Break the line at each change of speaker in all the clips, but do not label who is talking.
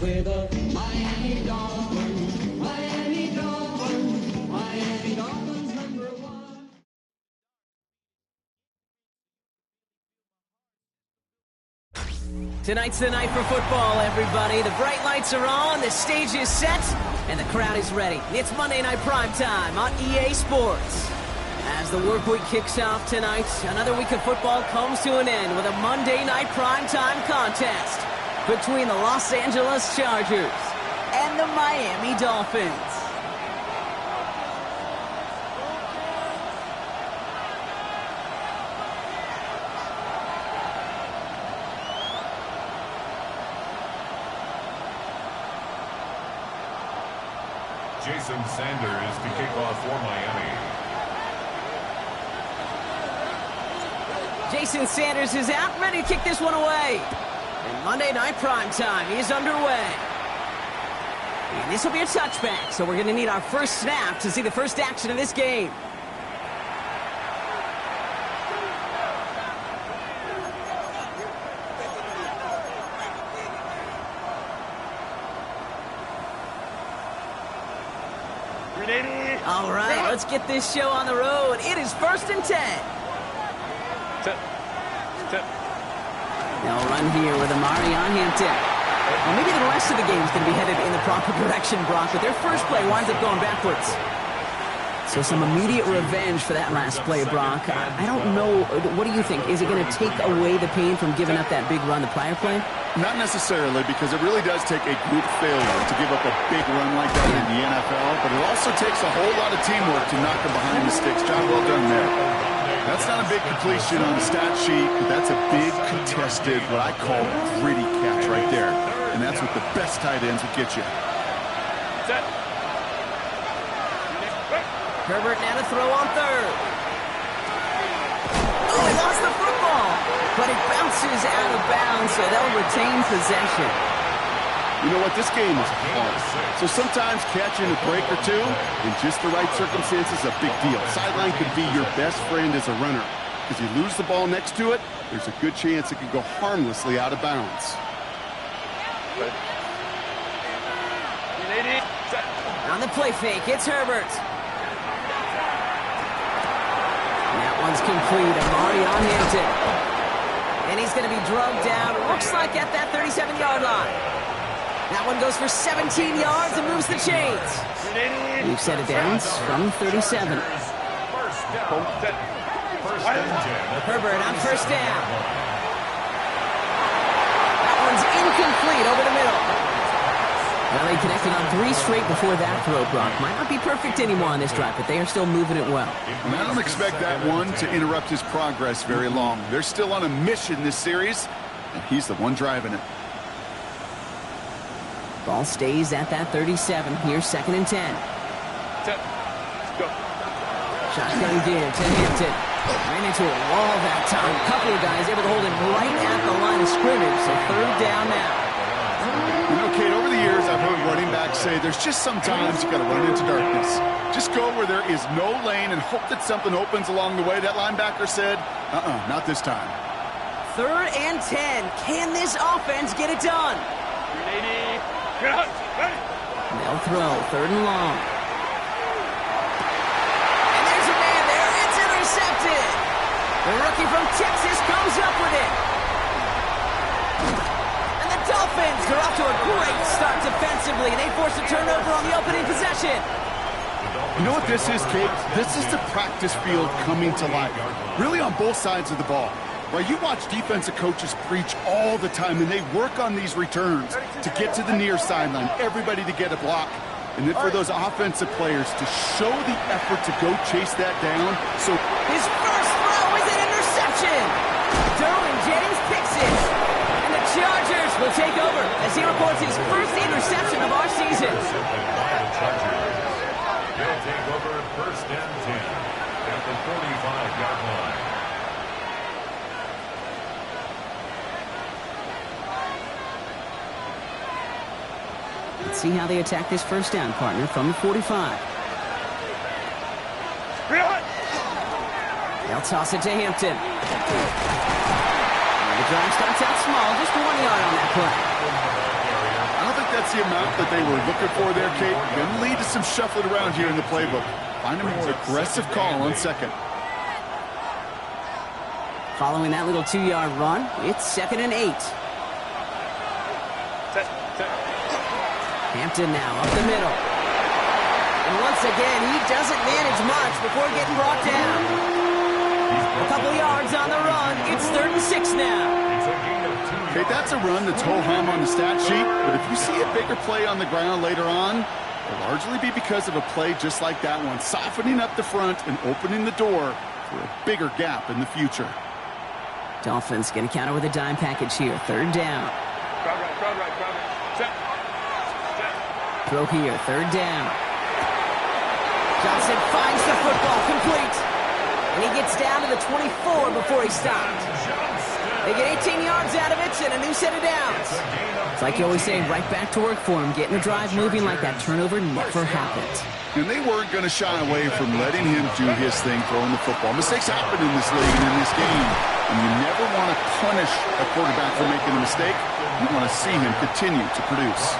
with the Miami Dolphins. Miami Dolphins. Miami Dolphins #1.
Tonight's the night for football, everybody. The bright lights are on, the stage is set, and the crowd is ready. It's Monday Night Primetime on EA Sports. As the work week kicks off tonight, another week of football comes to an end with a Monday Night Primetime contest between the Los Angeles Chargers and the Miami Dolphins.
Jason Sanders to kick off for Miami.
Jason Sanders is out, ready to kick this one away. And Monday Night Primetime is underway. And this will be a touchback, so we're going to need our first snap to see the first action of this game. All right, let's get this show on the road. It is 1st and 10. They'll run here with Amari on Hampton. Well, maybe the rest of the game is going to be headed in the proper direction, Brock, but their first play winds up going backwards. So some immediate revenge for that last play, Brock. I don't know. What do you think? Is it going to take away the pain from giving up that big run the prior play?
Not necessarily, because it really does take a group failure to give up a big run like that in the NFL, but it also takes a whole lot of teamwork to knock them behind the sticks. Job well done there. That's not a big completion on the stat sheet, but that's a big contested, what I call gritty catch right there. And that's what the best tight ends would get you.
Herbert now to throw on third. Oh, he lost the football, but it bounces out of bounds, so they'll retain possession.
You know what? This game is hard. So sometimes catching a break or two in just the right circumstances is a big deal. Sideline could be your best friend as a runner. Because you lose the ball next to it, there's a good chance it could go harmlessly out of bounds.
On the play fake, it's Herbert. That one's complete. Amari on Hampton. And he's going to be drugged down, looks like at that 37-yard line. That one goes for 17 yards and moves the chains. We've set it down from 37. Herbert on first down. That one's incomplete over the middle. Well, they connected on 3 straight before that throw, Brock. Might not be perfect anymore on this drive, but they are still moving it well.
And I don't expect that one to interrupt his progress very long. They're still on a mission this series, and he's the one driving it.
Ball stays at that 37. Here's 2nd and 10. Shotgun give to Hampton. Ran into a wall that time. A couple of guys able to hold him right at the line of scrimmage, so 3rd down now.
You know, Kate, over the years, I've heard running backs say there's just sometimes you got to run into darkness. Just go where there is no lane and hope that something opens along the way. That linebacker said, not this time.
3rd and 10. Can this offense get it done? They'll throw 3rd and long. And there's a man there. It's intercepted. The rookie from Texas comes up with it. And the Dolphins are off to a great start defensively, and they force a turnover on the opening possession.
You know what this is, Kate? This is the practice field coming to life. Really on both sides of the ball. Right, you watch defensive coaches preach all the time, and they work on these returns to get to the near sideline, everybody to get a block. And then for those offensive players to show the effort to go chase that down. So
his first throw is an interception. Derwin James picks it. And the Chargers will take over as he records his first interception of our season.
They'll take over 1st and 10 at the 45-yard line.
Let's see how they attack this first down, partner, from the 45. They'll toss it to Hampton. The drive starts out small, just 1 yard on that play.
I don't think that's the amount that they were looking for there, Kate. Going to lead to some shuffling around here in the playbook. Find a more aggressive call on second.
Following that little 2-yard run, it's 2nd and 8. Hampton now up the middle. And once again, he doesn't manage much before getting brought down. A couple yards on the run. It's 3rd and 6 now.
Okay, that's a run that's ho-hum on the stat sheet, but if you see a bigger play on the ground later on, it'll largely be because of a play just like that one, softening up the front and opening the door for a bigger gap in the future.
Dolphins going to counter with a dime package here. 3rd down.
Crowd right. Set.
Throw here, 3rd down. Johnson finds the football, complete. And he gets down to the 24 before he stopped. They get 18 yards out of it and a new set of downs. It's like you always say, right back to work for him. Getting the drive moving like that turnover never happened.
And they weren't going to shy away from letting him do his thing throwing the football. Mistakes happen in this league and in this game. And you never want to punish a quarterback for making a mistake. You want to see him continue to produce.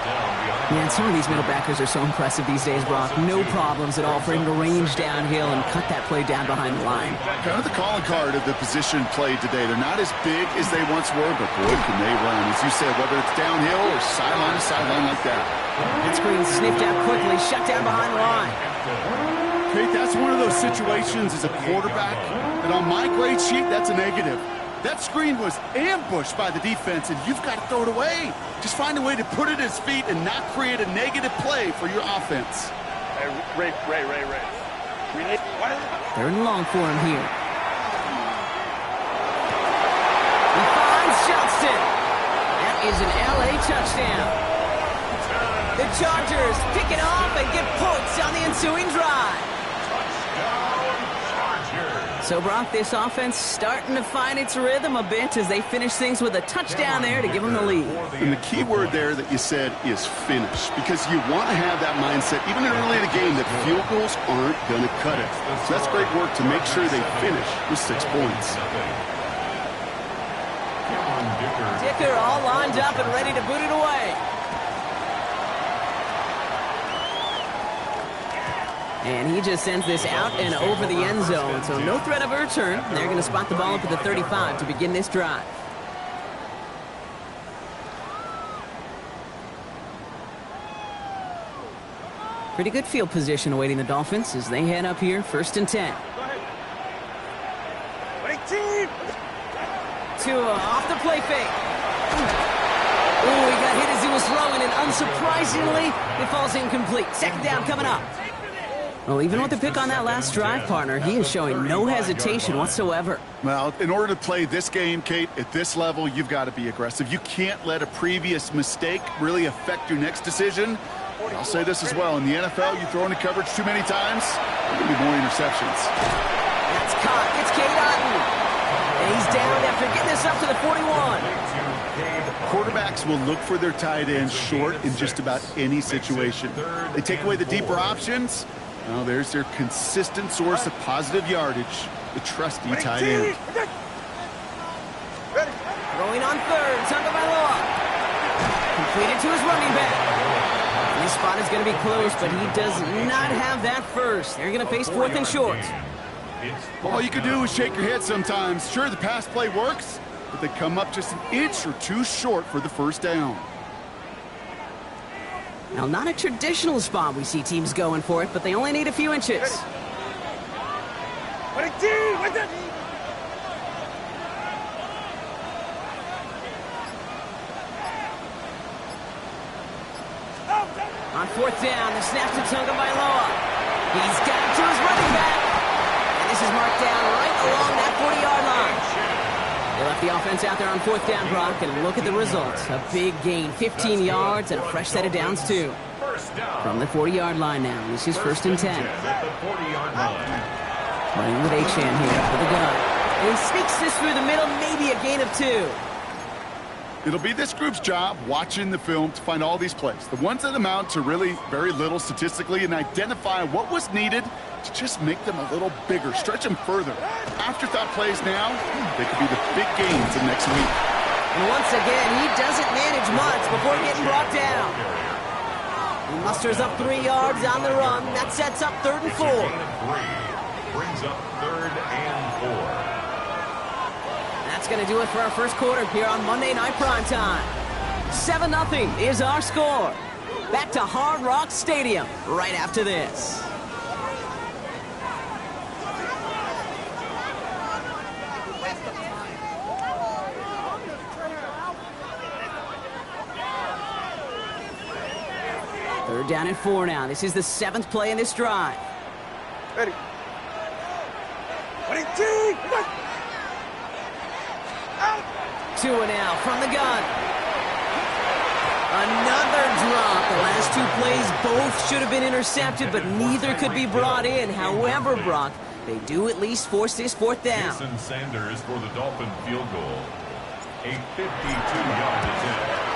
Man, some of these middle backers are so impressive these days, Brock. No problems at all for him to range downhill and cut that play down behind the line.
Kind of the calling card of the position played today. They're not as big as they once were, but boy, can they run. As you said, whether it's downhill or sideline to sideline like that.
That screen sniffed out quickly, shut down behind the line.
Kate, that's one of those situations as a quarterback that on my grade sheet, that's a negative. That screen was ambushed by the defense, and you've got to throw it away. Just find a way to put it at his feet and not create a negative play for your offense.
Hey, Ray.
3rd and long for him here. He finds Johnston. That is an LA touchdown. The Chargers pick it off and get points on the ensuing drive. So, Brock, this offense starting to find its rhythm a bit as they finish things with a touchdown there to give them the lead.
And the key word there that you said is finish, because you want to have that mindset, even early in the game, that field goals aren't going to cut it. So that's great work to make sure they finish with 6 points.
Dicker all lined up and ready to boot it away. And he just sends this out and over the end zone, so no threat of a return. They're going to spot the ball up at the 35 to begin this drive. Pretty good field position awaiting the Dolphins as they head up here, 1st and 10. Tua off the play fake. Ooh, he got hit as he was throwing, and unsurprisingly, it falls incomplete. 2nd down coming up. Well, even with the pick on that last drive, partner, he is showing no hesitation whatsoever.
Well, in order to play this game, Kate, at this level, you've got to be aggressive. You can't let a previous mistake really affect your next decision. But I'll say this as well. In the NFL, you throw into coverage too many times, there'll be more interceptions.
That's caught. It's Cade Otton. And he's down after getting this up to the 41.
Quarterbacks will look for their tight end short in just about any situation. They take away the deeper options. Well, there's their consistent source of positive yardage, the trusty tight end.
Throwing on 3rd, Tagovailoa. Completed to his running back. And this spot is going to be close, but he does not have that first. They're going to face 4th and short.
All you can do is shake your head sometimes. Sure, the pass play works, but they come up just an inch or two short for the 1st down.
Now, not a traditional spot we see teams going for it, but they only need a few inches. On 4th down, the snap to Tagovailoa. He's got it to his running back. And this is marked down right along that 40-yard line. They left the offense out there on 4th down, Brock, and look at the results. A big gain, 15 yards, and a fresh set of downs, too. From the 40-yard line now, this is 1st and 10. Running with Achane here for the gun. And he sneaks this through the middle, maybe a gain of 2.
It'll be this group's job watching the film to find all these plays, the ones that amount to really very little statistically, and identify what was needed to just make them a little bigger, stretch them further. Afterthought plays now, they could be the big gains in next week.
And once again, he doesn't manage much before getting brought down. He musters up 3 yards on the run. That sets up 3rd and 4.
Brings up 3rd and 4.
That's going to do it for our first quarter here on Monday Night Primetime. 7-0 is our score. Back to Hard Rock Stadium right after this. Third down and 4 now. This is the 7th play in this drive.
Ready. Ready, two. Out.
2 and out from the gun. Another drop. The last 2 plays both should have been intercepted, but neither could be brought in. However, Brock, they do at least force this 4th down.
Jason Sanders for the Dolphin field goal. A 52-yard attempt.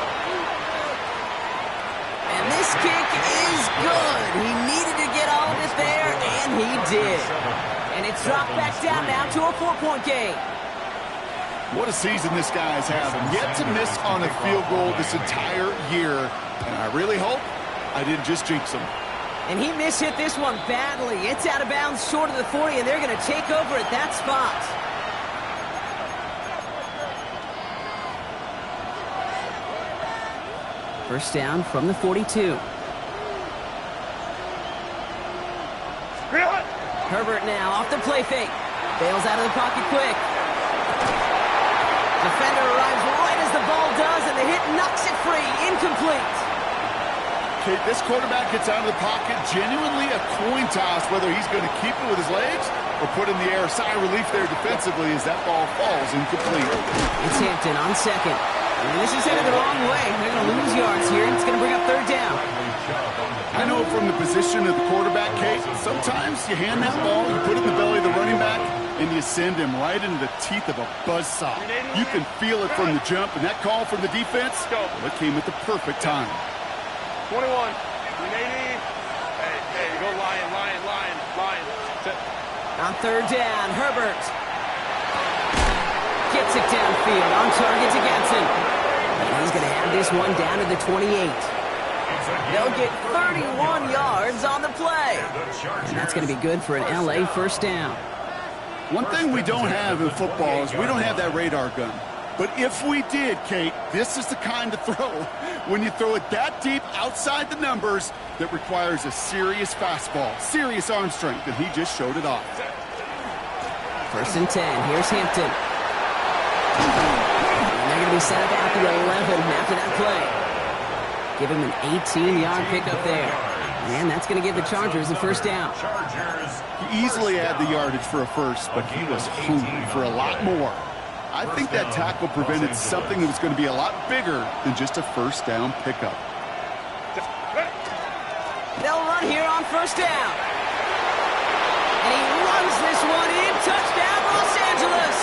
And this kick is good. He needed to get all of it there, and he did. And it's dropped back down now to a 4-point game.
What a season this guy's having. Yet to miss on a field goal this entire year. And I really hope I didn't just jinx him.
And he mishit this one badly. It's out of bounds short of the 40, and they're going to take over at that spot. First down from the 42. Herbert now off the play fake. Bails out of the pocket quick. Defender arrives right as the ball does, and the hit knocks it free. Incomplete.
Okay, this quarterback gets out of the pocket. Genuinely a coin toss whether he's going to keep it with his legs or put in the air. Sigh of relief there defensively as that ball falls incomplete.
It's Hampton on second. And this is headed the wrong way. They're going to lose yards here, and it's going to bring up 3rd down.
I know from the position of the quarterback, Kate, sometimes you hand that ball, you put it in the belly of the running back, and you send him right into the teeth of a buzzsaw. You can feel it from the jump, and that call from the defense, well, it came at the perfect time.
21. 180. Hey, go Lion. Set.
On 3rd down, Herbert gets it downfield, on target to Gatson. And he's going to have this one down to the 28. They'll get 31 yards on the play. And that's going to be good for an LA first down.
One thing we don't have in football is we don't have that radar gun. But if we did, Kate, this is the kind of throw, when you throw it that deep outside the numbers, that requires a serious fastball, serious arm strength, and he just showed it off.
1st and 10. Here's Hampton. And they're going to be set up at the 11 after that play. Give him an 18-yard pickup there. And that's going to give the Chargers the first down.
He easily had the yardage for a first, but he was hungry for a lot more. I think that tackle prevented something that was going to be a lot bigger than just a first down pickup.
They'll run here on first down. And he runs this one in. Touchdown, Los Angeles.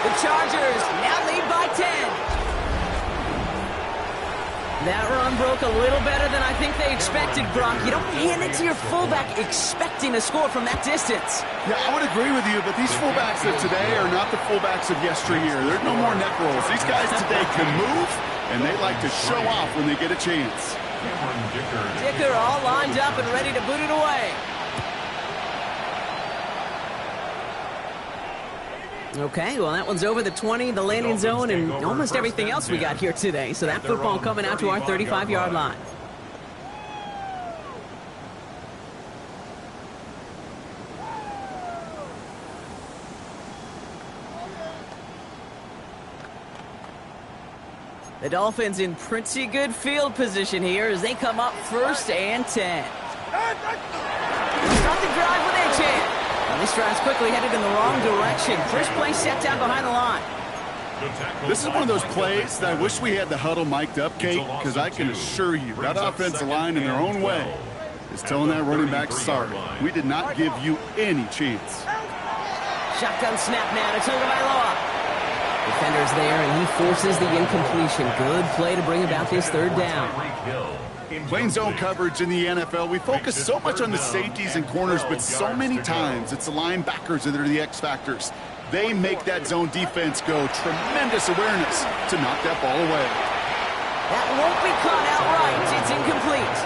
The Chargers now lead by 10. That run broke a little better than I think they expected, Brock. You don't hand it to your fullback expecting a score from that distance.
Yeah, I would agree with you, but these fullbacks of today are not the fullbacks of yesteryear. There's no more neck rolls. These guys today can move, and they like to show off when they get a chance.
Dicker all lined up and ready to boot it away. Okay, well, that one's over the 20, the landing zone, and almost everything else we got here today. So that football coming out to our 35-yard line. The Dolphins in pretty good field position here as they come up 1st and 10. Start the drive with a chance. This drive's quickly headed in the wrong direction. First play set down behind the line.
This is one of those plays that I wish we had the huddle mic'd up, Kate, because I can assure you that offensive line in their own way is telling that running back, sorry, we did not give you any chance.
Shotgun snap now to Tagovailoa. Defender's there, and he forces the incompletion. Good play to bring about this 3rd down.
Playing zone coverage in the NFL, we focus so much on the safeties and corners, but so many times it's the linebackers that are the X factors. They make that zone defense go. Tremendous awareness to knock that ball away.
That won't be caught outright. It's incomplete.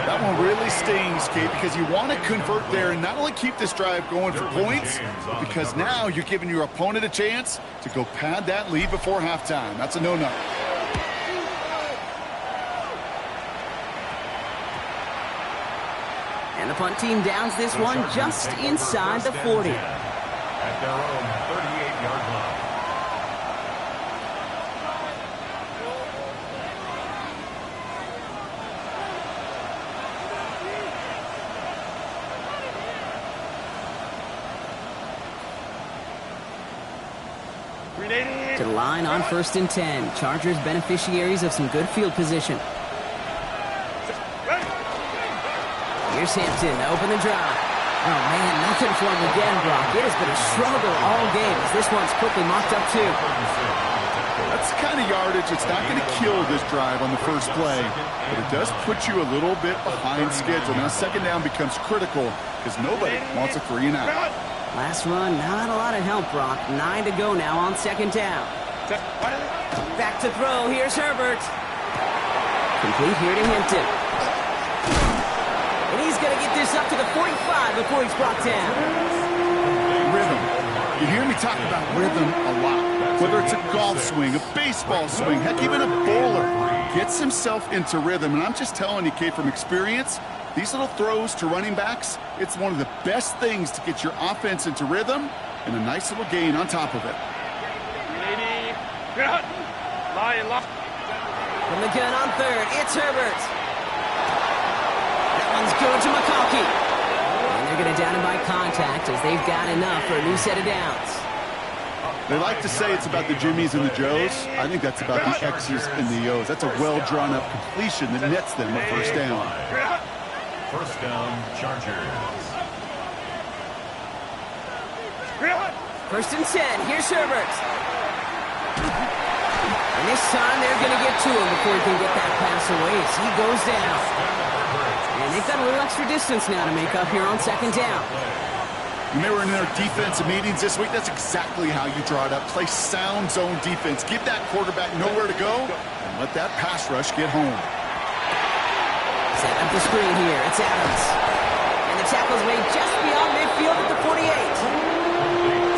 That one really stings, Kate, because you want to convert there and not only keep this drive going for points, but because now you're giving your opponent a chance to go pad that lead before halftime. That's a no-no.
And the punt team downs this one just inside the 40.
At their own 38-yard line.
To the line on 1st and 10. Chargers beneficiaries of some good field position. Here's Hampton to open the drive. Oh, man, nothing for him again, Brock. It has been a struggle all game as this one's quickly mocked up, too.
That's the kind of yardage. It's not going to kill this drive on the first play, but it does put you a little bit behind schedule. Now, second down becomes critical because nobody wants a 3 and out.
Last run, not a lot of help, Brock. 9 to go now on second down. Back to throw. Here's Herbert. Complete here to Hampton. And he's going to get this up to the 45 before he's brought down.
Rhythm. You hear me talk about rhythm a lot. Whether it's a golf swing, a baseball swing, heck, even a bowler gets himself into rhythm. And I'm just telling you, Kate, from experience, these little throws to running backs, it's one of the best things to get your offense into rhythm and a nice little gain on top of it.
From the gun on 3rd, it's Herbert. That one's going to McConkey. And they're going to down him by contact as they've got enough for a new set of downs.
They like to say it's about the Jimmies and the Joes. I think that's about the X's and the O's. That's a well-drawn-up completion that nets them a first down.
First down, Chargers.
1st and 10. Here's Herbert. And this time they're going to get to him before he can get that pass away as he goes down. And they've got a little extra distance now to make up here on second down.
When they were in their defensive meetings this week, that's exactly how you draw it up. Play sound zone defense. Give that quarterback nowhere to go and let that pass rush get home.
Set up the screen here. It's Adams. And the tackle's made just beyond midfield at the 48.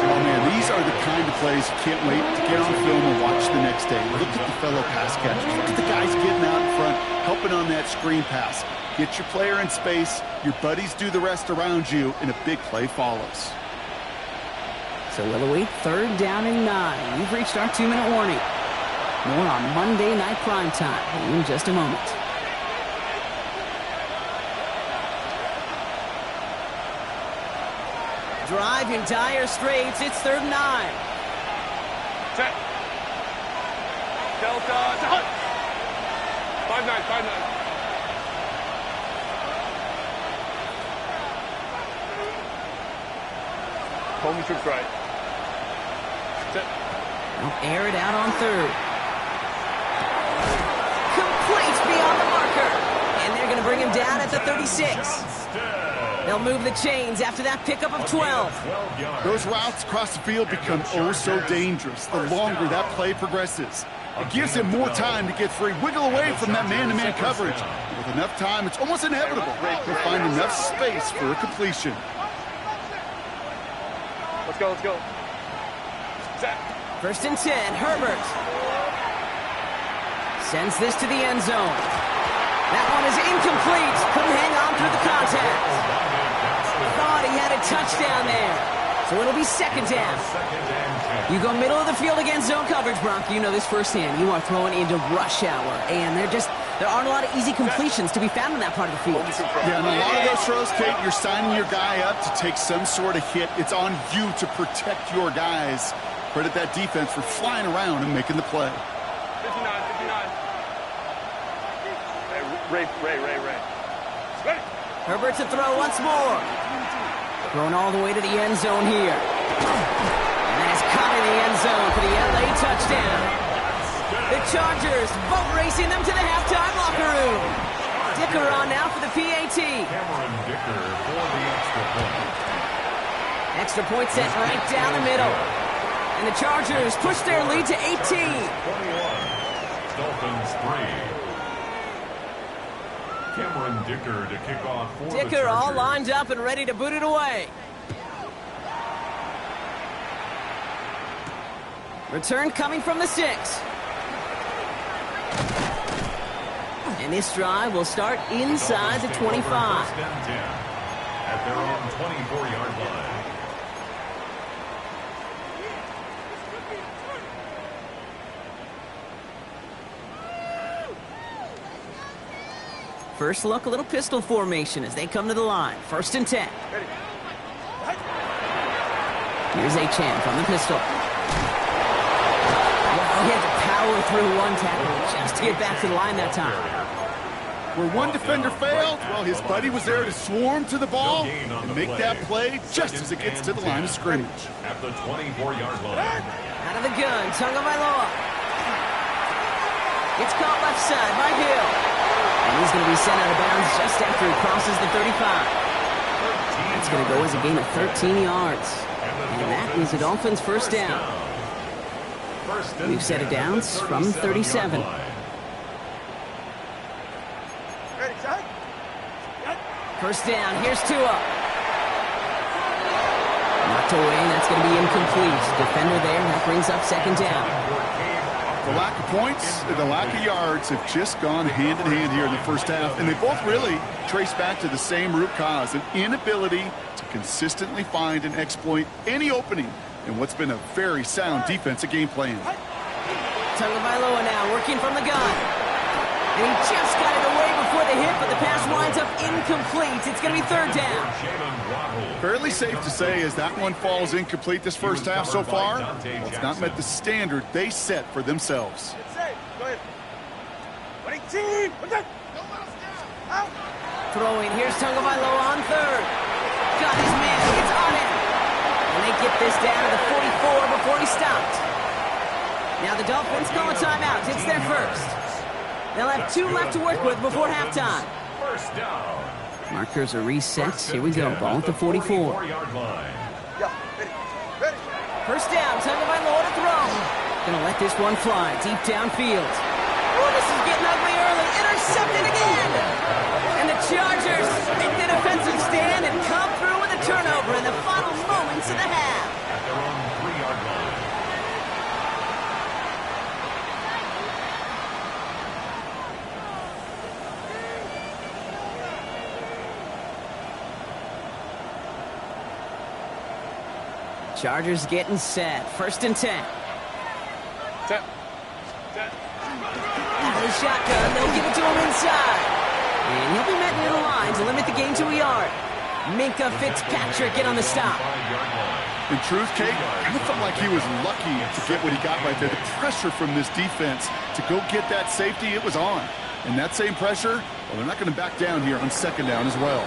Oh, man, these are the kind of plays you can't wait to get on film and watch the next day. Look at the fellow pass catchers. Look at the guys getting out in front, helping on that screen pass. Get your player in space. Your buddies do the rest around you, and a big play follows.
So we'll await 3rd down and 9. We've reached our 2-minute warning. More on Monday Night Primetime in just a moment. Drive in dire straits. It's 3rd and 9.
Set. Delta. 5-9, 5-9. Home troops right. Set.
They'll air it out on 3rd. Complete beyond the marker. And they're going to bring him down at the 36. They'll move the chains after that pickup of 12.
Those routes across the field become oh so dangerous the longer that play progresses. It gives him more time to get free, wiggle away from that man-to-man coverage. With enough time, it's almost inevitable. He'll find enough space for a completion.
Let's go, let's go. Set.
1st and 10, Herbert. Sends this to the end zone. That one is incomplete. Couldn't hang on through the contact. Thought he had a touchdown there. So it'll be 2nd down. You go middle of the field against zone coverage, Brock. You know this firsthand. You are throwing into rush hour. And there aren't a lot of easy completions to be found in that part of the field.
Yeah, and a lot of those throws, Kate, you're signing your guy up to take some sort of hit. It's on you to protect your guys. Credit that defense for flying around and making the play.
59, 59. Ray. Ready.
Herbert to throw once more. Thrown all the way to the end zone here. And that is caught in the end zone for the LA touchdown. The Chargers boat racing them to the halftime locker room. Dicker on now for the PAT.
Cameron Dicker for the extra point.
Extra point set right down the middle. And the Chargers push their lead to 18.
21. Dolphins 3. Cameron Dicker to kick off for the
Dicker all
Chargers.
lined up and ready to boot it away. Return coming from the 6. And this drive will start inside the 25.
First and 10 at their own 24-yard line.
First look, a little pistol formation as they come to the line. First and 10. Here's Achane from the pistol. Well, he had to power through one tackle just to get back to the line that time.
Where one defender failed, well, his buddy was there to swarm to the ball and make that play just as it gets to the line of scrimmage.
At the 24-yard line.
Out of the gun, Tagovailoa. It's caught left side by Hill. And he's going to be sent out of bounds just after he crosses the 35. It's going to go as a gain of 13 yards. And that is the Dolphins' first down. We've set it downs from 37. First down, here's Tua. Knocked away, and that's going to be incomplete. Defender there, that brings up second down.
The lack of points and the lack of yards have just gone hand in hand here in the first half, and they both really trace back to the same root cause, an inability to consistently find and exploit any opening in what's been a very sound defensive game plan.
Tagovailoa now working from the gun. And he just got it away before the hit, but the pass winds up incomplete. It's going to be third down.
Fairly safe to say as that one falls incomplete this first half so far, well, it's not met the standard they set for themselves.
Throwing, here's Tagovailoa on third. Got his man, it's on him. And they get this down to the 44 before he stopped. Now the Dolphins call a timeout. It's their first. They'll have 2 left to work with before halftime.
First down.
Markers are reset. Here we go. Ball at the 44. First down. Tagovailoa to throw. Gonna let this one fly deep downfield. Oh, this is getting ugly early. Intercepted again. And the Chargers make the defensive stand and come through with a turnover in the final moments of the half.
At their own 3-yard line.
Chargers getting set. First and 10.
Set.
Out of the shotgun, they'll give it to him inside. And he'll be met near the line to limit the gain to a yard. Minkah Fitzpatrick in on the stop.
In truth, Kate, I felt like he was lucky to get what he got right there. The pressure from this defense to go get that safety, it was on. And that same pressure, well, they're not going to back down here on second down as well.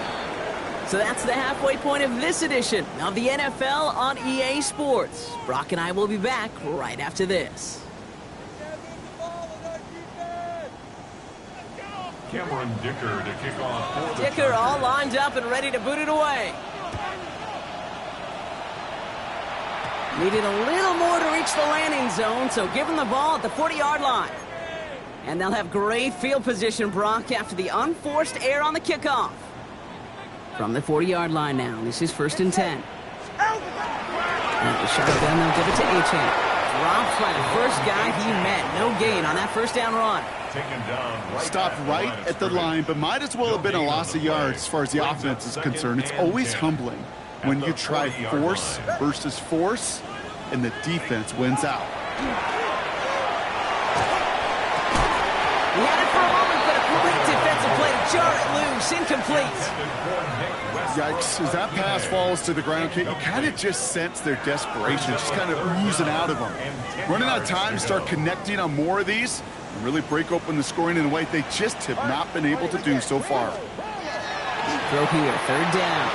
So that's the halfway point of this edition of the NFL on EA Sports. Brock and I will be back right after this.
Cameron Dicker to kick off for the
Dicker all
Chargers.
lined up and ready to boot it away. Needed a little more to reach the landing zone, so give him the ball at the 40-yard line. And they'll have great field position, Brock, after the unforced error on the kickoff. From the 40-yard line now, this is first and 10. And the shotgun, they'll give it to Achane. Dropped by the first guy he met. No gain on that first down run.
Taken down
Stopped
at
right
line of
at the
scrimmage.
line, but might as well have been a loss of yards as far as the offense is concerned. It's always humbling when you try force versus force, and the defense wins out.
He had it for a moment, but a quick defensive play to jar it loose. Incomplete.
Yikes, as that pass falls to the ground, Kate, you kind of just sense their desperation, just kind of oozing out of them. Running out of time to start connecting on more of these and really break open the scoring in a way they just have not been able to do so far.
Throw here, third down.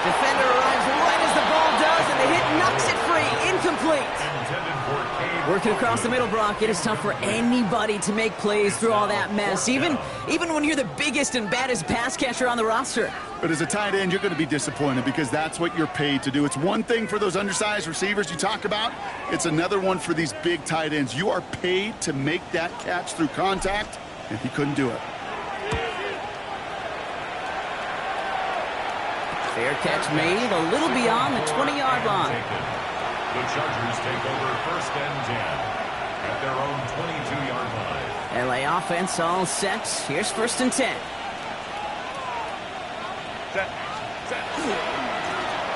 Defender arrives right as the ball does, and the hit knocks it free. Incomplete.
Intended for Cade
Working across the middle, Brock, it is tough for anybody to make plays through all that mess, even when you're the biggest and baddest pass catcher on the roster.
But as a tight end, you're going to be disappointed because that's what you're paid to do. It's one thing for those undersized receivers you talk about. It's another one for these big tight ends. You are paid to make that catch through contact, and he couldn't do it.
Fair catch made a little beyond the 20-yard line.
The Chargers take over 1st and 10 at their own 22-yard line.
LA offense all set. Here's 1st and 10.
Set.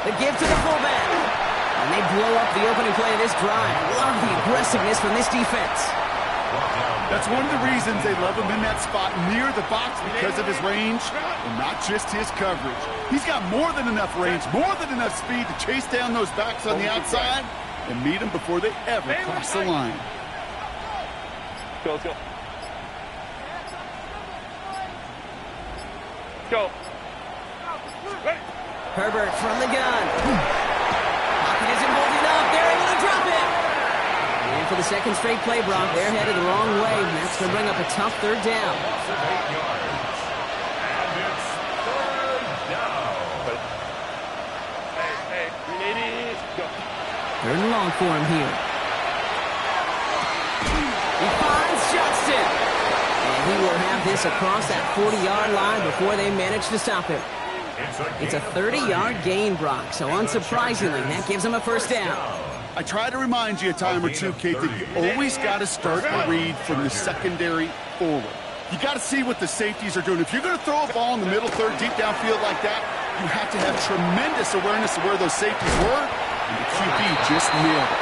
The give to the fullback. And they blow up the opening play of this drive. Love the aggressiveness from this defense.
That's one of the reasons they love him in that spot near the box because of his range and not just his coverage. He's got more than enough range, more than enough speed to chase down those backs on the outside and meet them before they ever cross the line.
Go, let's go. Go. Ready.
Herbert from the gun. Pocket isn't holding up. They're able to drop it. And for the second straight play, Brock, they're headed the wrong way. And that's going to bring up a tough 3rd down.
Loss of 8 yards. And it's 3rd down.
Hey, 380. Go.
3rd and long for him here. He finds Johnston. And he will have this across that 40-yard line before they manage to stop him. It's a 30-yard gain, Brock, so unsurprisingly, that gives him a 1st down.
I try to remind you a time or two, Kate, that you always got to start the read from the secondary forward. You got to see what the safeties are doing. If you're going to throw a ball in the middle third, deep downfield like that, you have to have tremendous awareness of where those safeties were, and the QB just nailed it.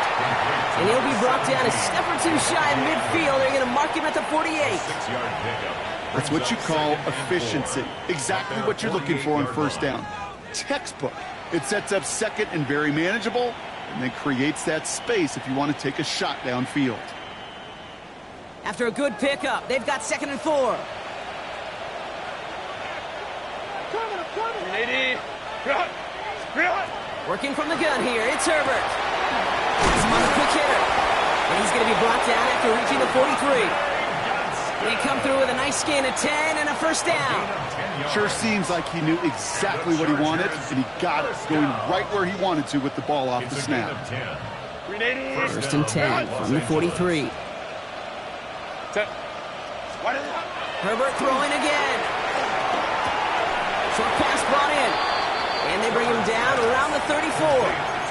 And he'll be brought down a step or two shy in midfield. They're going to mark him at the 48.
6-yard pickup.
That's what you call efficiency. Exactly what you're looking for on 1st down. Textbook. It sets up 2nd and very manageable, and then creates that space if you want to take a shot downfield.
After a good pickup, they've got 2nd and 4.
380.
Working from the gun here, it's Herbert. He's on a quick hitter. And he's going to be brought down after reaching the 43. They come through with a nice gain of 10 and a 1st down.
Sure seems like he knew exactly what he wanted, and he got it, going right where he wanted to with the ball off the snap.
380.
1st and 10 from the 43.
Set.
Herbert throwing again. Short pass brought in. And they bring him down around the 34.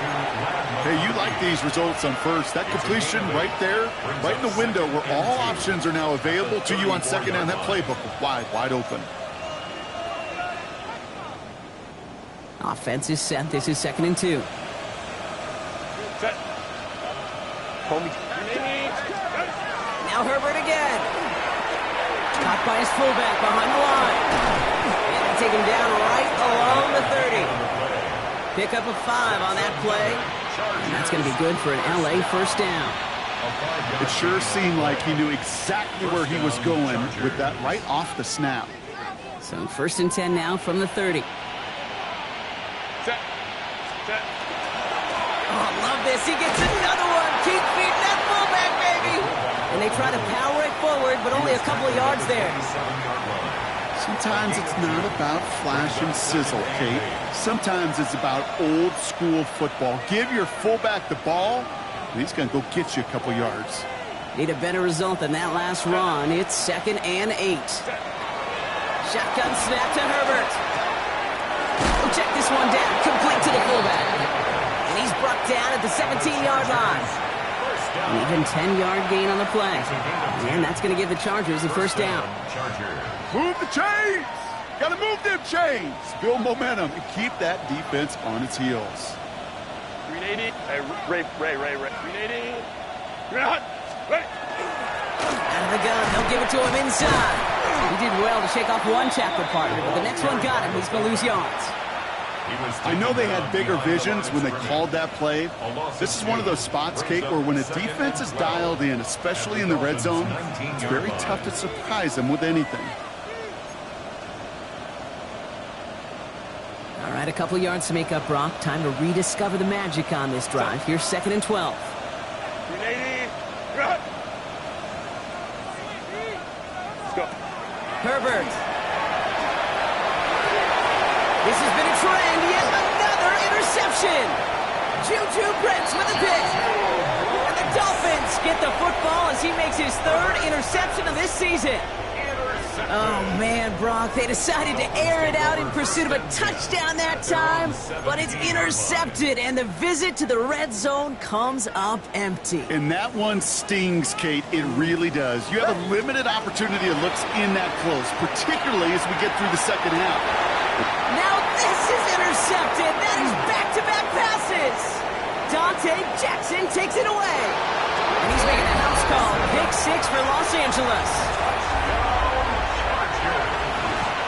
Hey, you like these results on 1st. That completion right there, right in the window where all options are now available to you on 2nd down. That playbook was wide open.
Offense is set. This is 2nd and 2.
Set. Homie.
Now Herbert again. Caught by his fullback behind the line. And they take him down right along the 30. Pick up a 5 on that play. And that's going to be good for an LA 1st down.
It sure seemed like he knew exactly where he was going with that right off the snap.
So 1st and 10 now from the 30.
Set.
Oh, love this. He gets another one. Keep feeding that fullback, baby. And they try to power it forward, but only a couple of yards there.
Sometimes it's not about flash and sizzle, Kate. Sometimes it's about old school football. Give your fullback the ball, and he's going to go get you a couple yards.
Need a better result than that last run. It's 2nd and 8. Shotgun snap to Herbert. Oh, check this one down. Complete to the fullback. And he's brought down at the 17-yard line. An even 10-yard gain on the play. And that's going to give the Chargers a 1st down.
Move the chains! Got to move them chains! Build momentum and keep that defense on its heels.
380. Hey, Ray. 380. Right.
Out of the gun. They'll give it to him inside. He did well to shake off one tackle partner, but the next one got him. He's going to lose yards.
I know they had bigger visions when they called that play. This is one of those spots, Kate, where when a defense is dialed in, especially in the red zone, it's very tough to surprise them with anything.
All right, a couple yards to make up, Brock. Time to rediscover the magic on this drive. Here's 2nd and 12.
380.
Herbert. This has been a trend. Yet another interception. Juju Brents with a pick. And the Dolphins get the football as he makes his third interception of this season. Oh, man, Brock, they decided to air it out in pursuit of a touchdown that time, but it's intercepted, and the visit to the red zone comes up empty.
And that one stings, Kate. It really does. You have a limited opportunity that looks in that close, particularly as we get through the second half.
Now this is intercepted. That is back-to-back passes. Dante Jackson takes it away. And he's making a house call. Pick 6 for Los Angeles.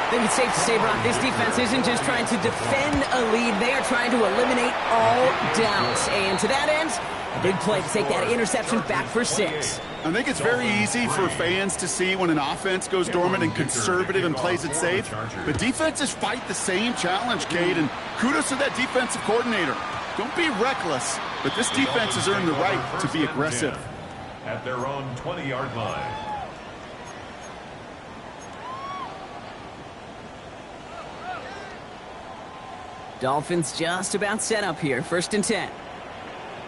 I think it's safe to say, Brock, this defense isn't just trying to defend a lead. They are trying to eliminate all doubts. And to that end, a big play to take that interception back for 6.
I think it's very easy for fans to see when an offense goes dormant and conservative and plays it safe. But defenses fight the same challenge, Kate, and kudos to that defensive coordinator. Don't be reckless, but this defense has earned the right to be aggressive.
At their own 20-yard line.
Dolphins just about set up here. 1st and 10.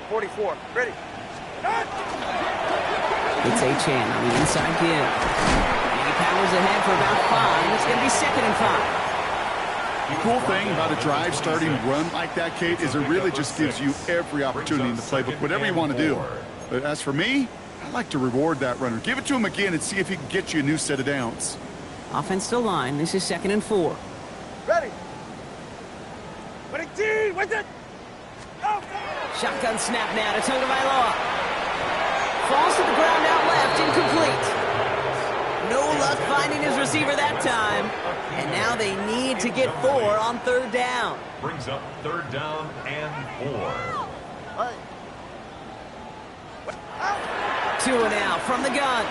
44. Ready.
It's Achane on the inside give. And he powers ahead for about 5. It's going to be 2nd and 5.
The cool thing about a drive starting run like that, Kate, is it really just gives you every opportunity in the playbook, whatever you want to do. But as for me, I like to reward that runner. Give it to him again and see if he can get you a new set of downs.
Offense to line. This is 2nd and 4.
Ready. What's it? Oh.
Shotgun snap now to Tagovailoa. Falls to the ground out left, incomplete. No luck finding his receiver that time. And now they need to get 4 on 3rd down.
Brings up 3rd down and 4.
2 and out from the gun.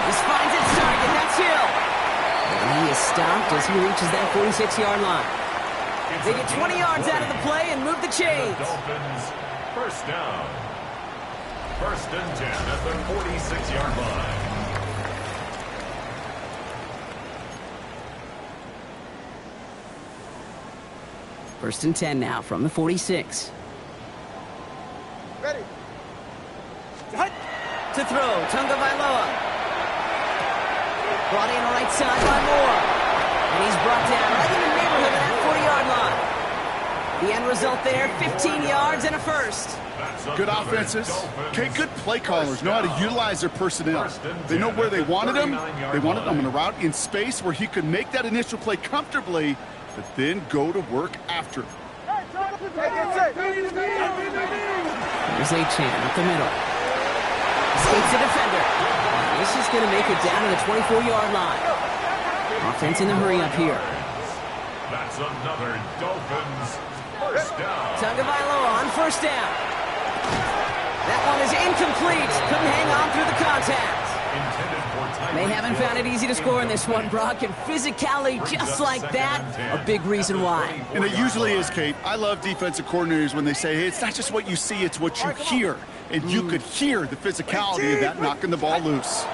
This finds its target. That's Hill. And he is stopped as he reaches that 46-yard line. They get 20 yards out of the play and move the chains.
Dolphins, 1st down. 1st and 10 at their 46-yard line.
First and 10 now from the 46.
Ready.
To throw, Tagovailoa. Brought in right side by Moore. And he's brought down right in the neighborhood of that 40-yard line. The end result there, 15 yards and a 1st.
Good offenses. Okay, good play callers know how to utilize their personnel. They know where they wanted them. They wanted them on a route in space where he could make that initial play comfortably, but then go to work after.
Here's Achane up the middle. Escapes the defender. This is going to make it down to the 24-yard line. Offense in the hurry up here.
That's another Dolphins 1st down.
Tagovailoa on 1st down. That one is incomplete. Couldn't hang on through the contact. They haven't found it easy to score in this one, Brock, and physicality just like that, a big reason why.
And it usually is, Kate. I love defensive coordinators when they say, hey, it's not just what you see, it's what you hear. And you could hear the physicality of that knocking the ball loose.
He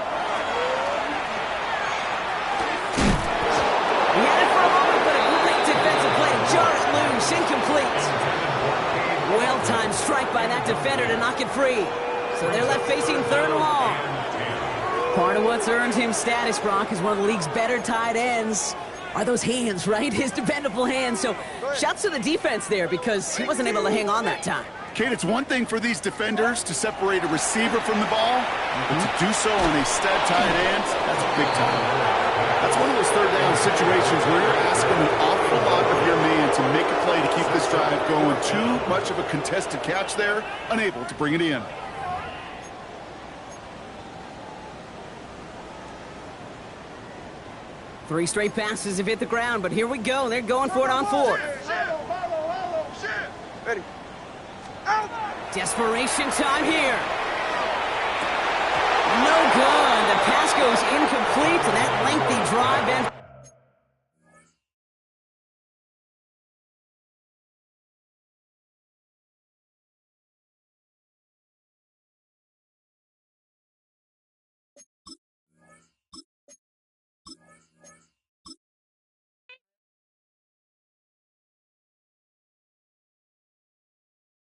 had it for a moment, but a great defensive play to jar it loose, incomplete. Well-timed strike by that defender to knock it free. So they're left facing 3rd and long. Part of what's earned him status, Brock, is one of the league's better tight ends. Are those hands, right? His dependable hands. So shouts to the defense there because he wasn't able to hang on that time.
Kate, it's one thing for these defenders to separate a receiver from the ball, but to do so on a stud tight end, that's big time. That's one of those 3rd down situations where you're asking an awful lot of your man to make a play to keep this drive going. Too much of a contested catch there, unable to bring it in.
Three straight passes have hit the ground, but here we go. They're going for it on 4th.
Ready.
Desperation time here. No good. The pass goes incomplete, and that lengthy drive ends